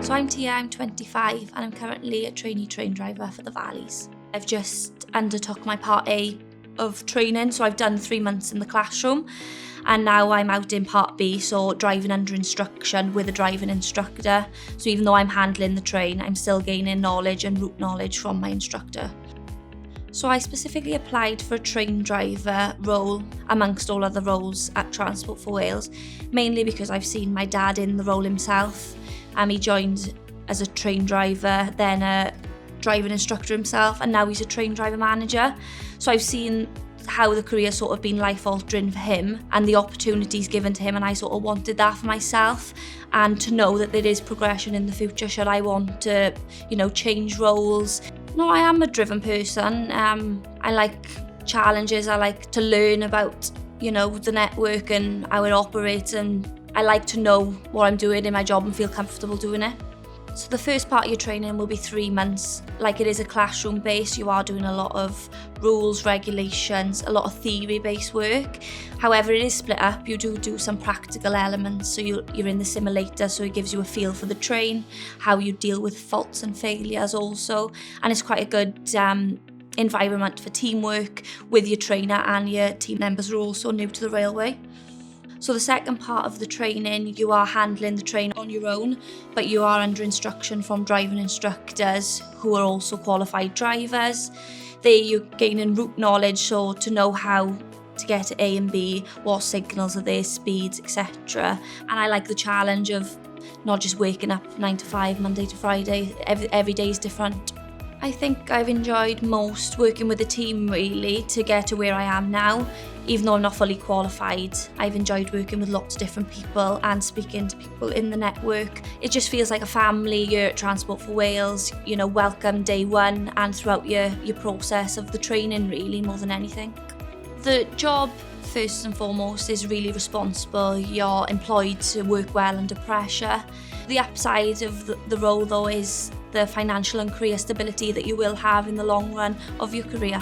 So I'm Tia, I'm 25 and I'm currently a trainee train driver for the Valleys. I've just undertook my Part A of training, so I've done 3 months in the classroom and now I'm out in Part B, so driving under instruction with a driving instructor. So even though I'm handling the train, I'm still gaining knowledge and route knowledge from my instructor. So I specifically applied for a train driver role amongst all other roles at Transport for Wales, mainly because I've seen my dad in the role himself. He joined as a train driver, then a driving instructor himself, and now he's a train driver manager. So I've seen how the career sort of been life-altering for him and the opportunities given to him, and I sort of wanted that for myself, and to know that there is progression in the future should I want to, change roles. No, I am a driven person. I like challenges. I like to learn about, the network and how it operates, and I like to know what I'm doing in my job and feel comfortable doing it. So the first part of your training will be 3 months. Like it is a classroom base, you are doing a lot of rules, regulations, a lot of theory-based work. However, it is split up. You do some practical elements. So you're in the simulator, so it gives you a feel for the train, how you deal with faults and failures also. And it's quite a good environment for teamwork with your trainer, and your team members are also new to the railway. So the second part of the training, you are handling the train on your own, but you are under instruction from driving instructors who are also qualified drivers. You're gaining route knowledge, so to know how to get to A and B, what signals are there, speeds, etc. And I like the challenge of not just waking up 9 to 5, Monday to Friday, every day is different. I think I've enjoyed most working with the team really to get to where I am now. Even though I'm not fully qualified, I've enjoyed working with lots of different people and speaking to people in the network. It just feels like a family. You're at Transport for Wales, welcome day one and throughout your process of the training really, more than anything. The job, first and foremost, is really responsible. You're employed to work well under pressure. The upside of the role though is the financial and career stability that you will have in the long run of your career.